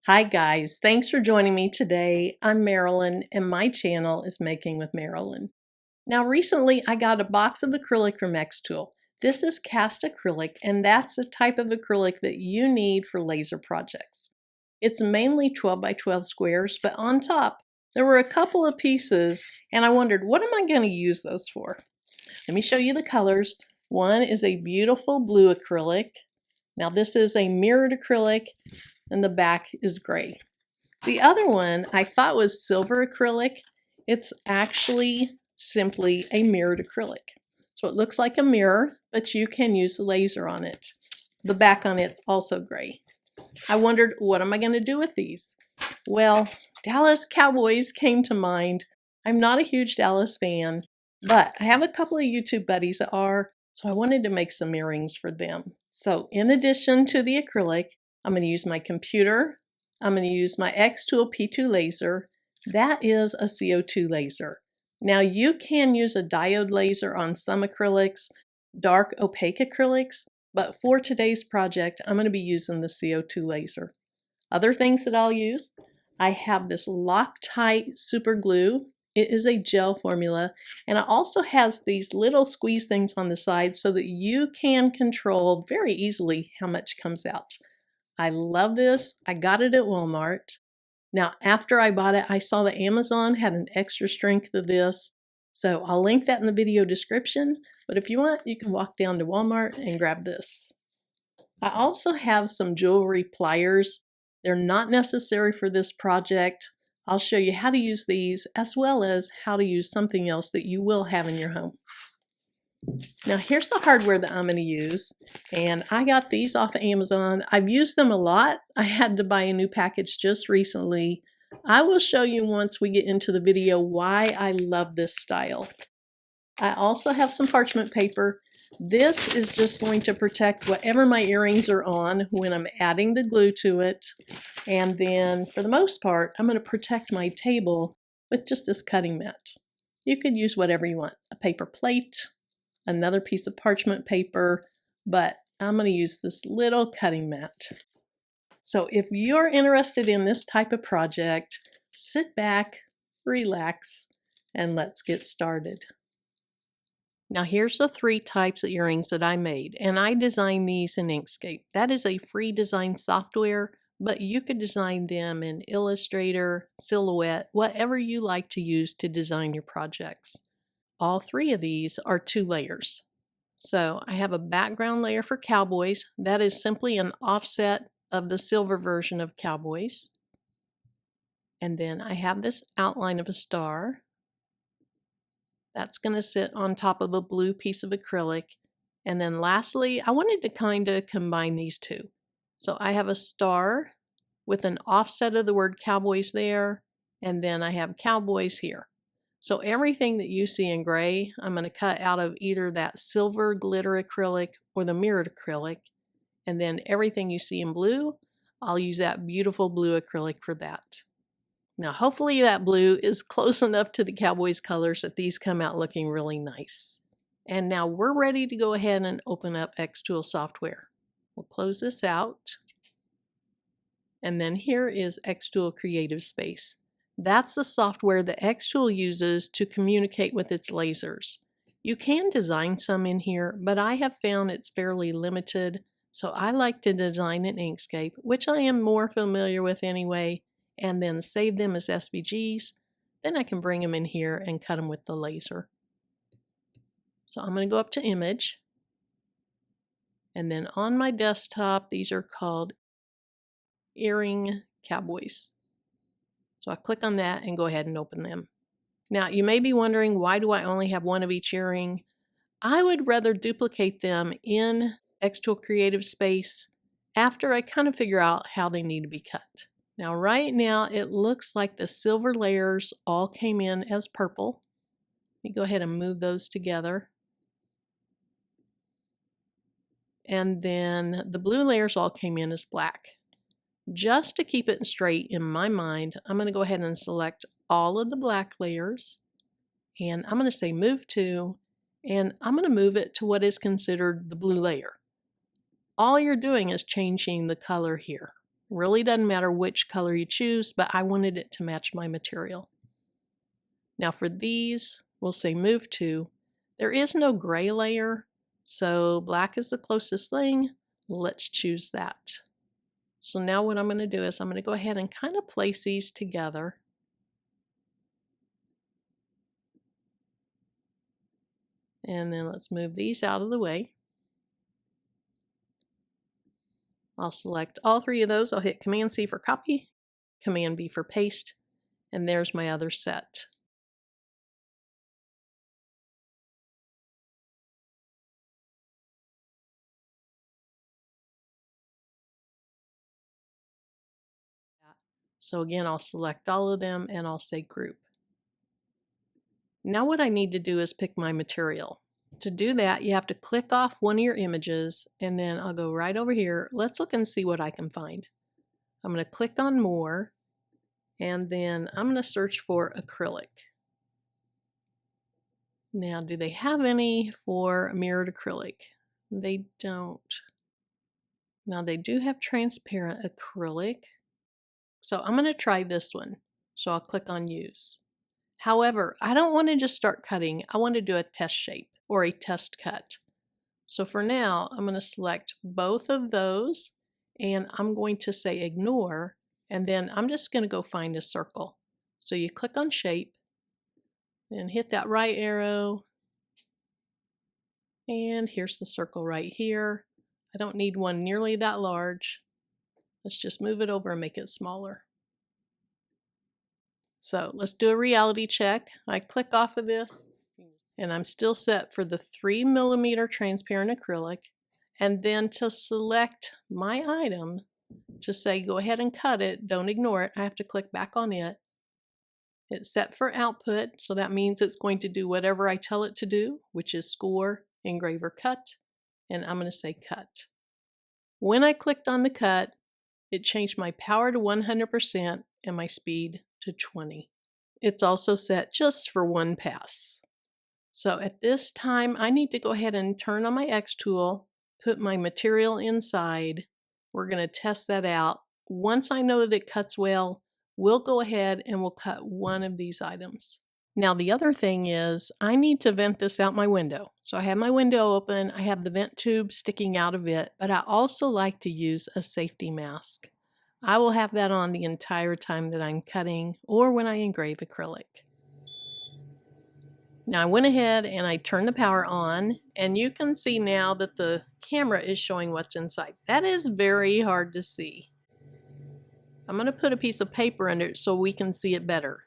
Hi guys, thanks for joining me today. I'm Marilyn and my channel is Making with Marilyn. Now recently I got a box of acrylic from xTool. This is cast acrylic and that's the type of acrylic that you need for laser projects. It's mainly 12 by 12 squares, but on top there were a couple of pieces and I wondered, what am I going to use those for? Let me show you the colors. One is a beautiful blue acrylic. Now this is a mirrored acrylic and the back is gray. The other one I thought was silver acrylic. It's actually simply a mirrored acrylic. So it looks like a mirror, but you can use the laser on it. The back on it's also gray. I wondered, what am I going to do with these? Well, Dallas Cowboys came to mind. I'm not a huge Dallas fan, but I have a couple of YouTube buddies that are, so I wanted to make some earrings for them. So in addition to the acrylic, I'm going to use my computer. I'm going to use my xTool P2 laser. That is a CO2 laser. Now you can use a diode laser on some acrylics, dark opaque acrylics, but for today's project, I'm going to be using the CO2 laser. Other things that I'll use, I have this Loctite super glue. It is a gel formula, and it also has these little squeeze things on the side so that you can control very easily how much comes out. I love this. I got it at Walmart. Now, after I bought it, I saw that Amazon had an extra strength of this. So I'll link that in the video description. But if you want, you can walk down to Walmart and grab this. I also have some jewelry pliers. They're not necessary for this project. I'll show you how to use these as well as how to use something else that you will have in your home. Now here's the hardware that I'm going to use, and I got these off of Amazon. I've used them a lot. I had to buy a new package just recently. I will show you once we get into the video why I love this style. I also have some parchment paper. This is just going to protect whatever my earrings are on when I'm adding the glue to it. And then for the most part, I'm going to protect my table with just this cutting mat. You could use whatever you want, a paper plate, another piece of parchment paper, but I'm going to use this little cutting mat. So if you're interested in this type of project, sit back, relax, and let's get started. Now here's the 3 types of earrings that I made, and I designed these in Inkscape. That is a free design software, but you could design them in Illustrator, Silhouette, whatever you like to use to design your projects. All 3 of these are 2 layers. So I have a background layer for cowboys. That is simply an offset of the silver version of cowboys. And then I have this outline of a star. That's going to sit on top of a blue piece of acrylic. And then lastly, I wanted to kind of combine these two. So I have a star with an offset of the word cowboys there, and then I have cowboys here. So everything that you see in gray, I'm going to cut out of either that silver glitter acrylic or the mirrored acrylic. And then everything you see in blue, I'll use that beautiful blue acrylic for that. Now hopefully that blue is close enough to the Cowboys colors that these come out looking really nice. And now we're ready to go ahead and open up xTool software. We'll close this out. And then here is xTool Creative Space. That's the software that xTool uses to communicate with its lasers. You can design some in here, but I have found it's fairly limited, so I like to design in Inkscape, which I am more familiar with anyway, and then save them as SVGs. Then I can bring them in here and cut them with the laser. So I'm going to go up to Image, and then on my desktop, these are called Earring Cowboys. So I click on that and go ahead and open them. Now you may be wondering, why do I only have one of each earring? I would rather duplicate them in xTool Creative Space after I kind of figure out how they need to be cut. Now right now it looks like the silver layers all came in as purple. Let me go ahead and move those together. And then the blue layers all came in as black. Just to keep it straight in my mind, I'm going to go ahead and select all of the black layers, and I'm going to say Move To, and I'm going to move it to what is considered the blue layer. All you're doing is changing the color here. Really doesn't matter which color you choose, but I wanted it to match my material. Now for these, we'll say move to. There is no gray layer, so black is the closest thing. Let's choose that. So now what I'm going to do is I'm going to go ahead and kind of place these together. And then let's move these out of the way. I'll select all three of those. I'll hit Command C for copy, Command V for paste, and there's my other set. So again, I'll select all of them and I'll say group. Now what I need to do is pick my material. To do that, you have to click off one of your images, and then I'll go right over here. Let's look and see what I can find. I'm going to click on more, and then I'm going to search for acrylic. Now, do they have any for mirrored acrylic? They don't. Now, they do have transparent acrylic. So I'm going to try this one. So I'll click on use. However, I don't want to just start cutting. I want to do a test shape or a test cut. So for now, I'm going to select both of those, and I'm going to say ignore, and then I'm just going to go find a circle. So you click on shape, and hit that right arrow, and here's the circle right here. I don't need one nearly that large. Let's just move it over and make it smaller. So let's do a reality check. I click off of this, and I'm still set for the 3mm transparent acrylic. And then to select my item, to say go ahead and cut it, don't ignore it, I have to click back on it. It's set for output, so that means it's going to do whatever I tell it to do, which is score, engrave, or cut, and I'm going to say cut. When I clicked on the cut, it changed my power to 100% and my speed to 20. It's also set just for one pass. So at this time, I need to go ahead and turn on my xTool, put my material inside. We're going to test that out. Once I know that it cuts well, we'll go ahead and we'll cut one of these items. Now the other thing is I need to vent this out my window. So I have my window open, I have the vent tube sticking out of it, but I also like to use a safety mask. I will have that on the entire time that I'm cutting or when I engrave acrylic. Now I went ahead and I turned the power on, and you can see now that the camera is showing what's inside. That is very hard to see. I'm going to put a piece of paper under it so we can see it better.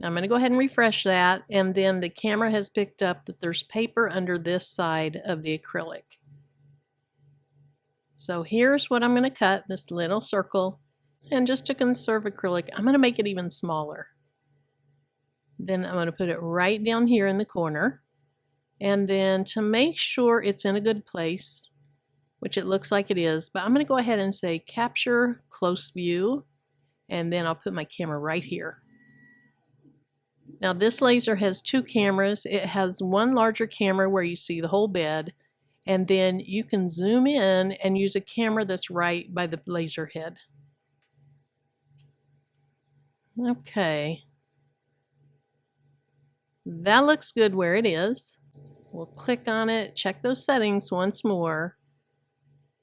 Now I'm going to go ahead and refresh that, and then the camera has picked up that there's paper under this side of the acrylic. So here's what I'm going to cut, this little circle, and just to conserve acrylic, I'm going to make it even smaller. Then I'm going to put it right down here in the corner, and then to make sure it's in a good place, which it looks like it is, but I'm going to go ahead and say capture close view, and then I'll put my camera right here. Now this laser has two cameras. It has one larger camera where you see the whole bed, and then you can zoom in and use a camera that's right by the laser head. Okay. That looks good where it is. We'll click on it, check those settings once more.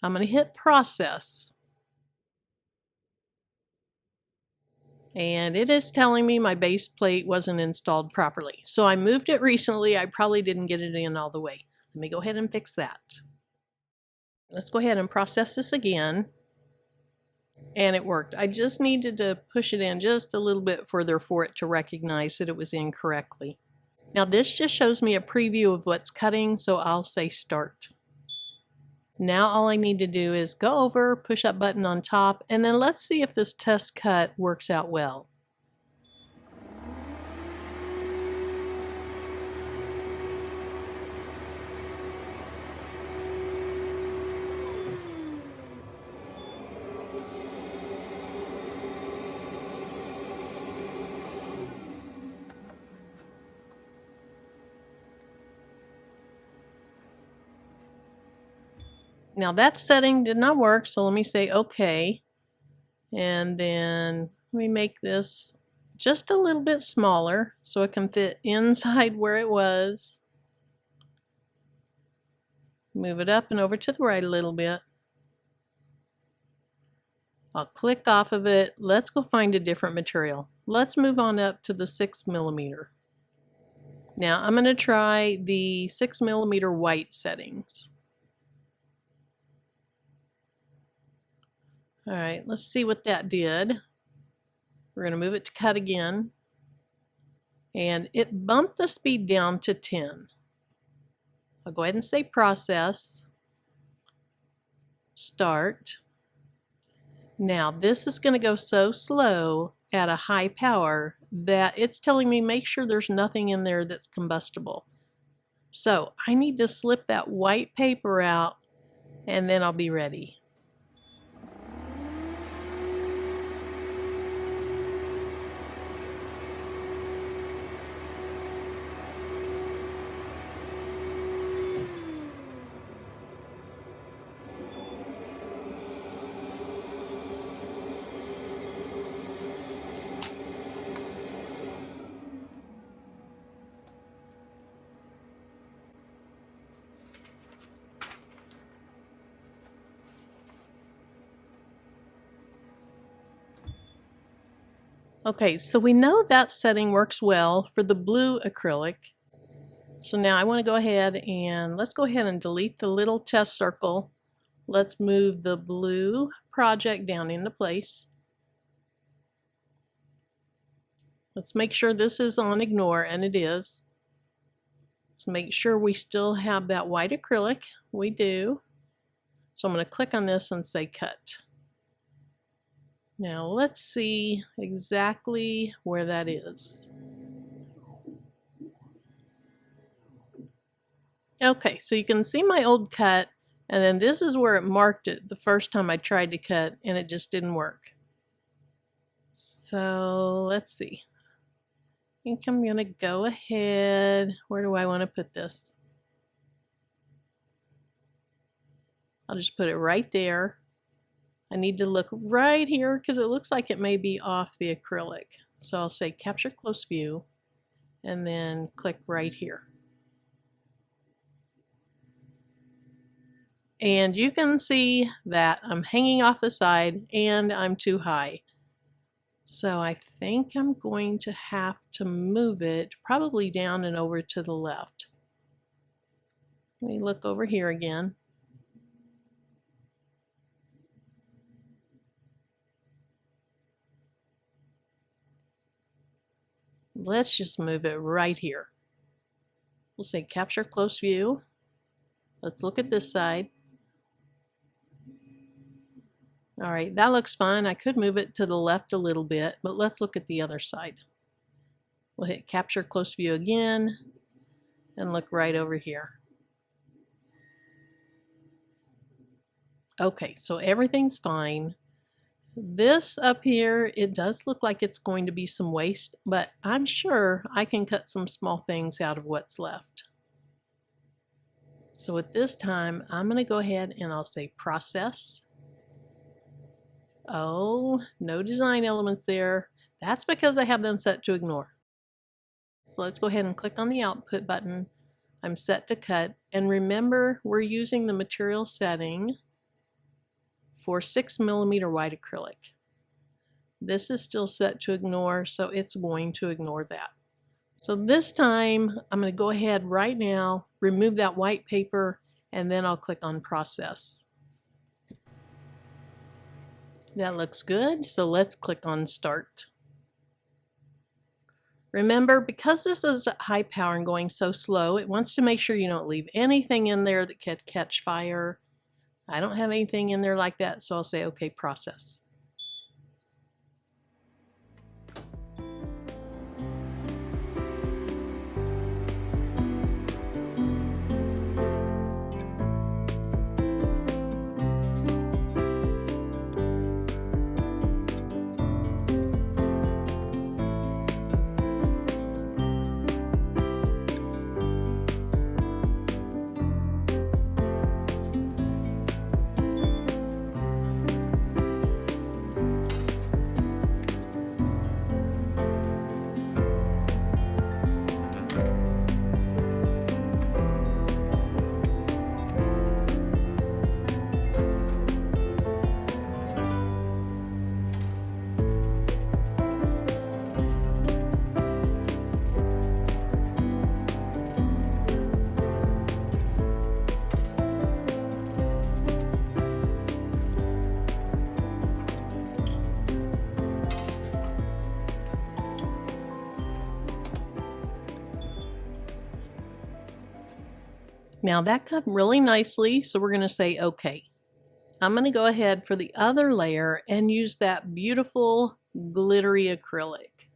I'm going to hit process. And it is telling me my base plate wasn't installed properly. So I moved it recently. I probably didn't get it in all the way. Let me go ahead and fix that. Let's go ahead and process this again. And it worked. I just needed to push it in just a little bit further for it to recognize that it was in correctly. Now this just shows me a preview of what's cutting, so I'll say start. Now all I need to do is go over, push that button on top, and then let's see if this test cut works out well. Now that setting did not work, so let me say OK. And then we make this just a little bit smaller so it can fit inside where it was. Move it up and over to the right a little bit. I'll click off of it. Let's go find a different material. Let's move on up to the 6mm. Now I'm going to try the 6mm white settings. Alright, let's see what that did. We're going to move it to cut again. And it bumped the speed down to 10. I'll go ahead and say process. Start. Now this is going to go so slow at a high power that it's telling me make sure there's nothing in there that's combustible. So I need to slip that white paper out and then I'll be ready. Okay, so we know that setting works well for the blue acrylic. So now I want to go ahead and let's go ahead and delete the little test circle. Let's move the blue project down into place. Let's make sure this is on ignore, and it is. Let's make sure we still have that white acrylic. We do. So I'm going to click on this and say cut. Now let's see exactly where that is. Okay, so you can see my old cut, and then this is where it marked it the first time I tried to cut, and it just didn't work. So let's see. I think I'm going to go ahead. Where do I want to put this? I'll just put it right there. I need to look right here because it looks like it may be off the acrylic. So I'll say capture close view and then click right here. And you can see that I'm hanging off the side and I'm too high. So I think I'm going to have to move it probably down and over to the left. Let me look over here again. Let's just move it right here. We'll say capture close view. Let's look at this side. All right, that looks fine. I could move it to the left a little bit, but let's look at the other side. We'll hit capture close view again and look right over here. Okay, so everything's fine. This up here, it does look like it's going to be some waste, but I'm sure I can cut some small things out of what's left. So at this time, I'm going to go ahead and I'll say process. Oh, no design elements there. That's because I have them set to ignore. So let's go ahead and click on the output button. I'm set to cut, and remember we're using the material setting for 6mm white acrylic. This is still set to ignore, so it's going to ignore that. So this time I'm going to go ahead right now, remove that white paper, and then I'll click on process. That looks good, so let's click on start. Remember, because this is high power and going so slow, it wants to make sure you don't leave anything in there that could catch fire. I don't have anything in there like that, so I'll say okay, process. Now that cut really nicely, so we're going to say okay. I'm going to go ahead for the other layer and use that beautiful glittery acrylic.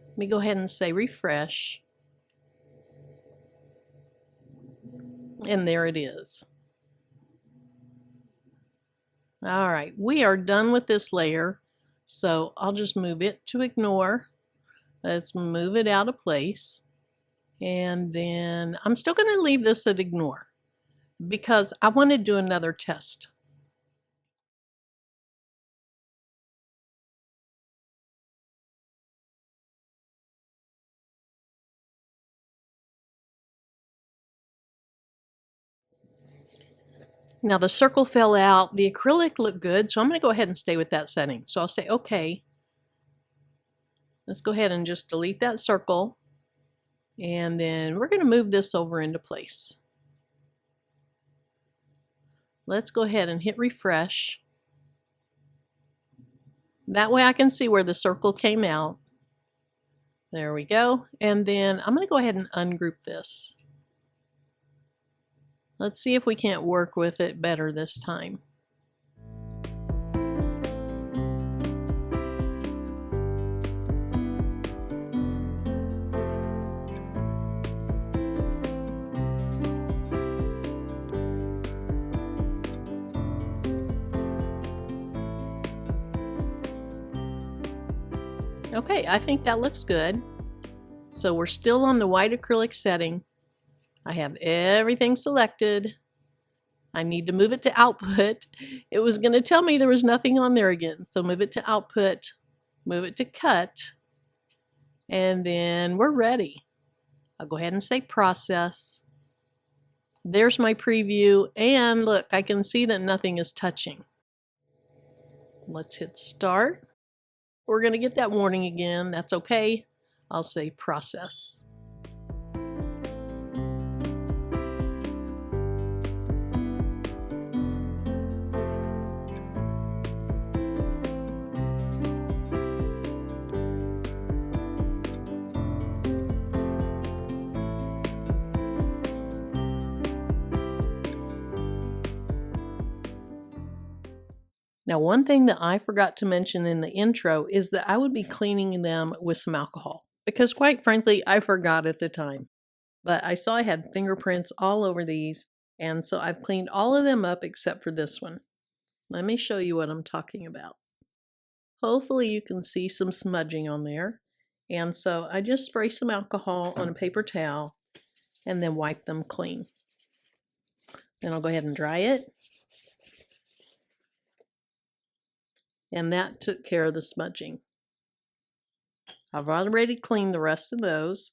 Let me go ahead and say refresh. And there it is. All right, we are done with this layer. So I'll just move it to ignore. Let's move it out of place. And then I'm still going to leave this at ignore because I want to do another test. Now the circle fell out, the acrylic looked good, so I'm going to go ahead and stay with that setting. So I'll say okay. Let's go ahead and just delete that circle. And then we're going to move this over into place. Let's go ahead and hit refresh. That way I can see where the circle came out. There we go. And then I'm going to go ahead and ungroup this. Let's see if we can't work with it better this time. Okay, I think that looks good. So we're still on the white acrylic setting. I have everything selected. I need to move it to output. It was going to tell me there was nothing on there again. So move it to output, move it to cut, and then we're ready. I'll go ahead and say process. There's my preview, and look, I can see that nothing is touching. Let's hit start. We're going to get that warning again. That's okay. I'll say process. Now, one thing that I forgot to mention in the intro is that I would be cleaning them with some alcohol because, quite frankly, I forgot at the time. But I saw I had fingerprints all over these, and so I've cleaned all of them up except for this one. Let me show you what I'm talking about. Hopefully you can see some smudging on there. And so I just spray some alcohol on a paper towel and then wipe them clean. Then I'll go ahead and dry it. And that took care of the smudging. I've already cleaned the rest of those.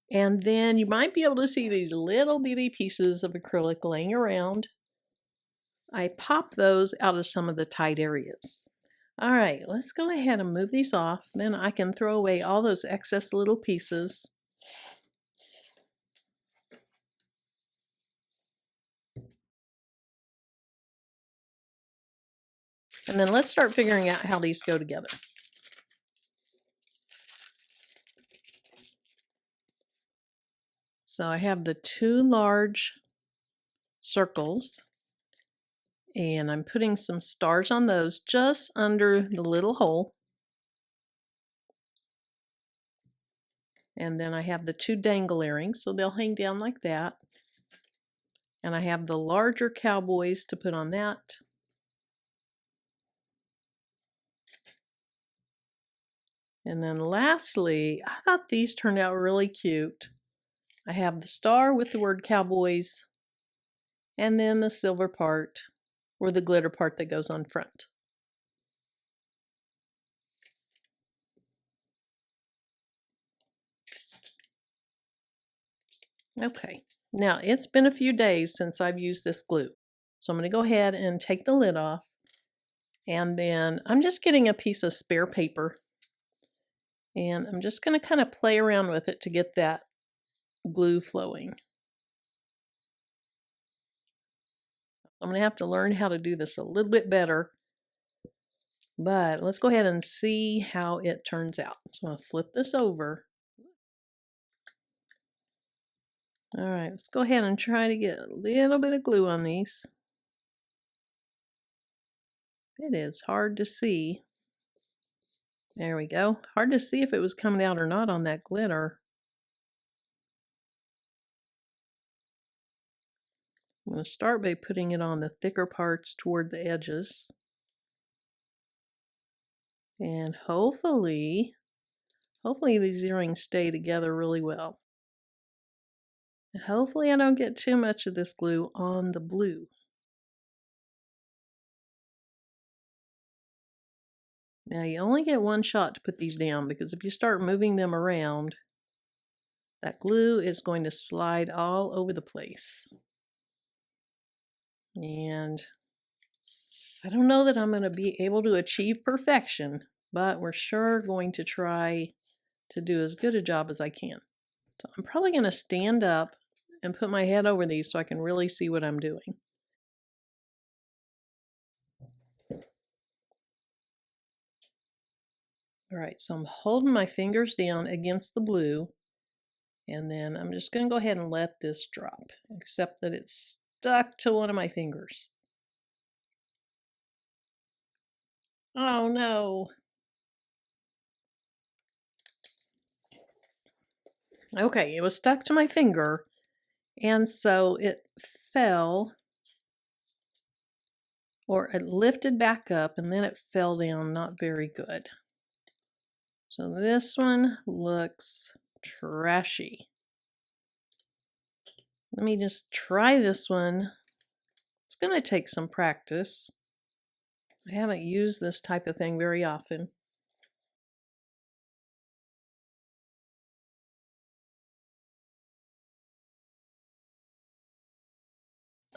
And then you might be able to see these little bitty pieces of acrylic laying around. I pop those out of some of the tight areas. All right, let's go ahead and move these off. Then I can throw away all those excess little pieces. And then let's start figuring out how these go together. So I have the two large circles, and I'm putting some stars on those just under the little hole. And then I have the two dangle earrings, so they'll hang down like that. And I have the larger cowboys to put on that. And then lastly, I thought these turned out really cute. I have the star with the word cowboys, and then the silver part, or the glitter part that goes on front. Okay, now it's been a few days since I've used this glue. So I'm going to go ahead and take the lid off. And then I'm just getting a piece of spare paper. And I'm just going to kind of play around with it to get that glue flowing. I'm going to have to learn how to do this a little bit better. But let's go ahead and see how it turns out. So I'm going to flip this over. All right, let's go ahead and try to get a little bit of glue on these. It is hard to see. There we go. Hard to see if it was coming out or not on that glitter. I'm going to start by putting it on the thicker parts toward the edges. And hopefully these earrings stay together really well. Hopefully I don't get too much of this glue on the blue. Now you only get one shot to put these down, because if you start moving them around, that glue is going to slide all over the place. And I don't know that I'm going to be able to achieve perfection, but we're sure going to try to do as good a job as I can. So I'm probably going to stand up and put my head over these so I can really see what I'm doing. All right, so I'm holding my fingers down against the blue, and then I'm just going to go ahead and let this drop, except that it's stuck to one of my fingers. Oh no. Okay, it was stuck to my finger, and so it fell, or it lifted back up, and then it fell down not very good. So this one looks trashy. Let me just try this one. It's going to take some practice. I haven't used this type of thing very often.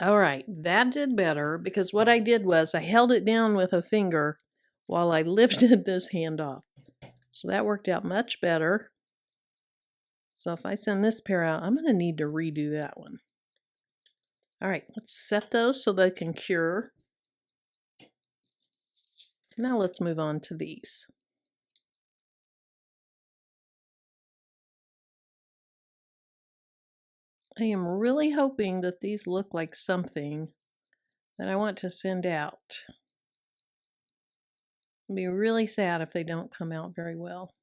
All right, that did better, because what I did was I held it down with a finger while I lifted this hand off. So that worked out much better. So if I send this pair out, I'm going to need to redo that one. All right, let's set those so they can cure. Now let's move on to these. I am really hoping that these look like something that I want to send out. It'd be really sad if they don't come out very well.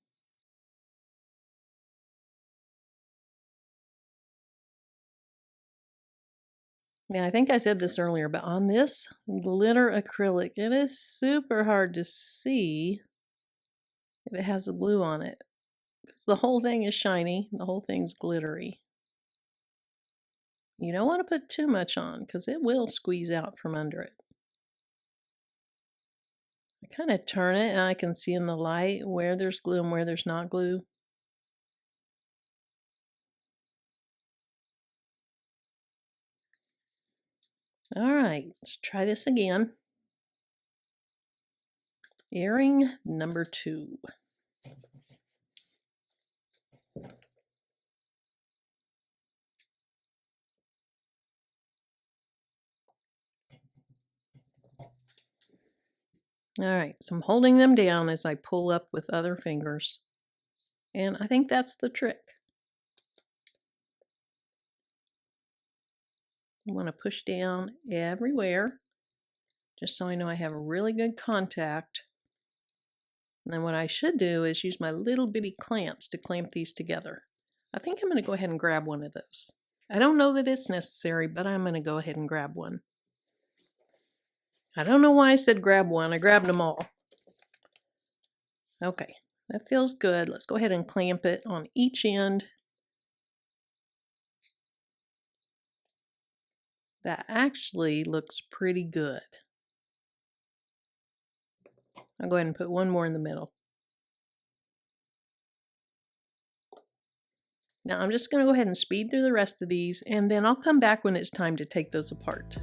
Now, I think I said this earlier, but on this glitter acrylic, it is super hard to see if it has the glue on it, because the whole thing is shiny, the whole thing's glittery. You don't want to put too much on, because it will squeeze out from under it. I kind of turn it, and I can see in the light where there's glue and where there's not glue. All right, let's try this again. Earring number 2. All right, so I'm holding them down as I pull up with other fingers. And I think that's the trick. I want to push down everywhere, just so I know I have a really good contact. And then what I should do is use my little bitty clamps to clamp these together. I think I'm going to go ahead and grab one of those. I don't know that it's necessary, but I'm going to go ahead and grab one. I don't know why I said grab one. I grabbed them all. Okay, that feels good. Let's go ahead and clamp it on each end. That actually looks pretty good. I'll go ahead and put one more in the middle. Now I'm just going to go ahead and speed through the rest of these, and then I'll come back when it's time to take those apart.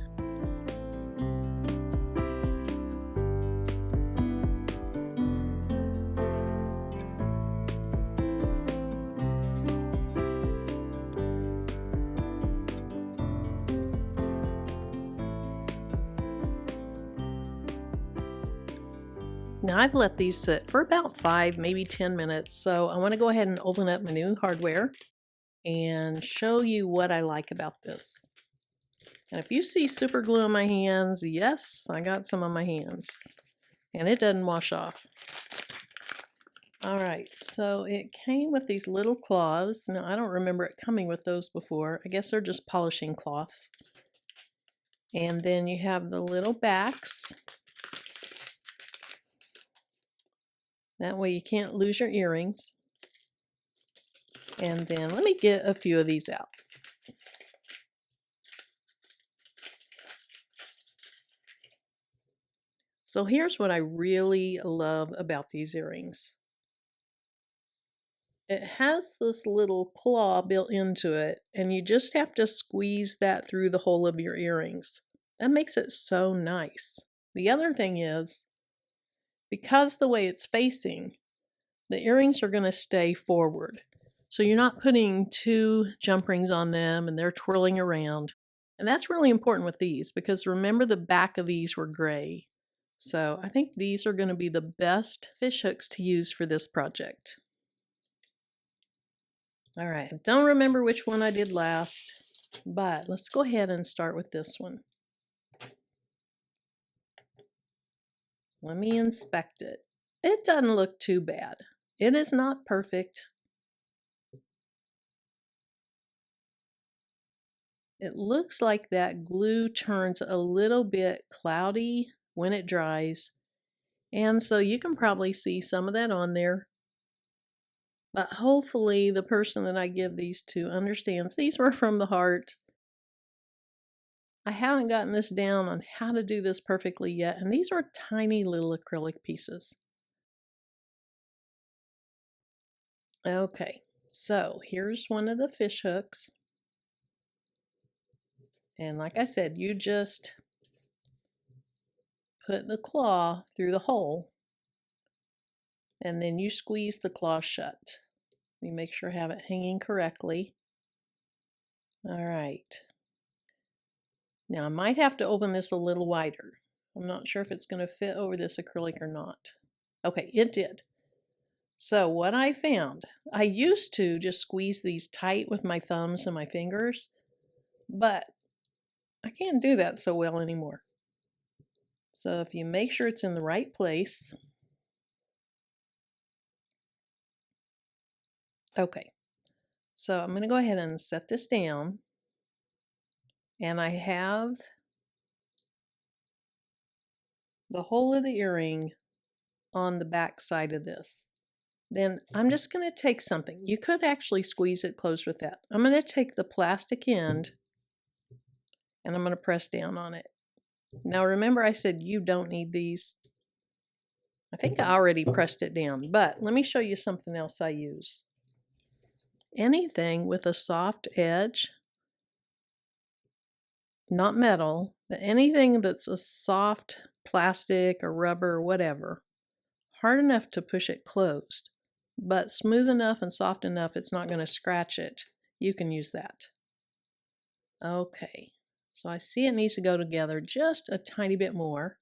Now I've let these sit for about 5, maybe 10 minutes, so I want to go ahead and open up my new hardware. and show you what I like about this. And if you see super glue on my hands, yes, I got some on my hands. And it doesn't wash off. Alright, so it came with these little cloths. Now, I don't remember it coming with those before. I guess they're just polishing cloths. And then you have the little backs. That way you can't lose your earrings. And then let me get a few of these out. So here's what I really love about these earrings. It has this little claw built into it, and you just have to squeeze that through the hole of your earrings. That makes it so nice. The other thing is, because the way it's facing, the earrings are going to stay forward. So you're not putting two jump rings on them and they're twirling around. And that's really important with these, because remember the back of these were gray. So I think these are going to be the best fish hooks to use for this project. All right, I don't remember which one I did last, but let's go ahead and start with this one. Let me inspect it. It doesn't look too bad. It is not perfect. It looks like that glue turns a little bit cloudy when it dries, and so you can probably see some of that on there. But hopefully the person that I give these to understands these were from the heart. I haven't gotten this down on how to do this perfectly yet, and these are tiny little acrylic pieces. Okay, so here's one of the fish hooks. And like I said, you just put the claw through the hole, and then you squeeze the claw shut. Let me make sure I have it hanging correctly. All right. Now I might have to open this a little wider. I'm not sure if it's going to fit over this acrylic or not. Okay, it did. So what I found, I used to just squeeze these tight with my thumbs and my fingers, but I can't do that so well anymore. So if you make sure it's in the right place. Okay, so I'm going to go ahead and set this down. And I have the hole of the earring on the back side of this. Then I'm just going to take something. You could actually squeeze it closed with that. I'm going to take the plastic end and I'm going to press down on it. Now remember I said you don't need these. I think I already pressed it down, but let me show you something else I use. Anything with a soft edge, not metal, but anything that's a soft plastic or rubber or whatever, hard enough to push it closed, but smooth enough and soft enough it's not going to scratch it, you can use that. Okay, so I see it needs to go together just a tiny bit more.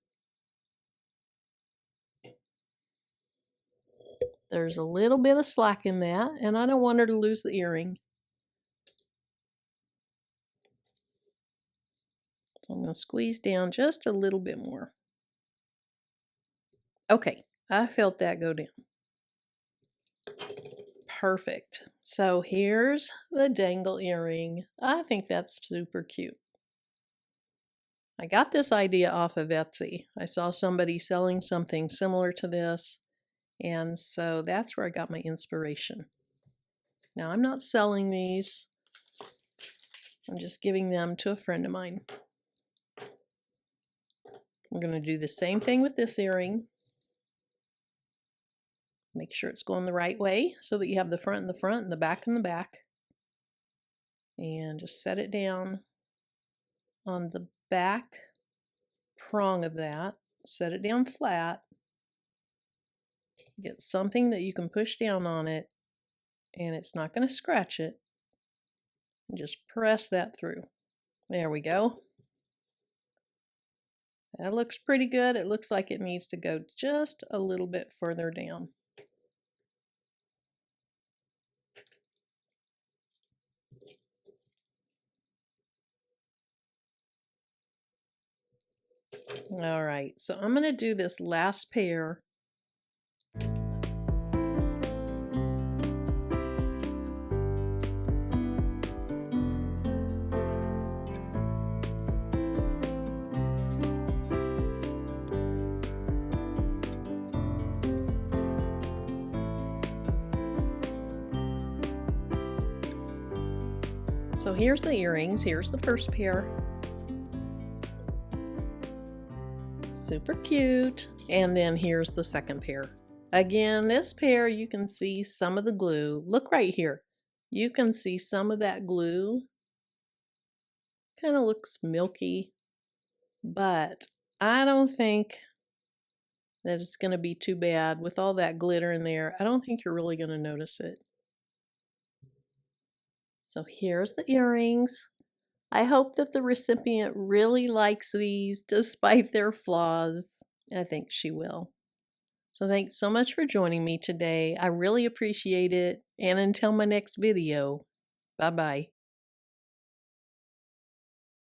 There's a little bit of slack in that, and I don't want her to lose the earring. So I'm going to squeeze down just a little bit more. Okay, I felt that go down. Perfect. So here's the dangle earring. I think that's super cute. I got this idea off of Etsy. I saw somebody selling something similar to this, and so that's where I got my inspiration. Now I'm not selling these. I'm just giving them to a friend of mine. I'm going to do the same thing with this earring. Make sure it's going the right way so that you have the front in the front and the back in the back. And just set it down on the back prong of that. Set it down flat. Get something that you can push down on it and it's not going to scratch it. And just press that through. There we go. That looks pretty good. It looks like it needs to go just a little bit further down. All right, so I'm going to do this last pair. So here's the earrings. Here's the first pair. Super cute. And then here's the second pair. Again, this pair, you can see some of the glue. Look right here. You can see some of that glue. Kind of looks milky, but I don't think that it's going to be too bad with all that glitter in there. I don't think you're really going to notice it. So here's the earrings. I hope that the recipient really likes these despite their flaws. I think she will. So thanks so much for joining me today. I really appreciate it. And until my next video, bye-bye.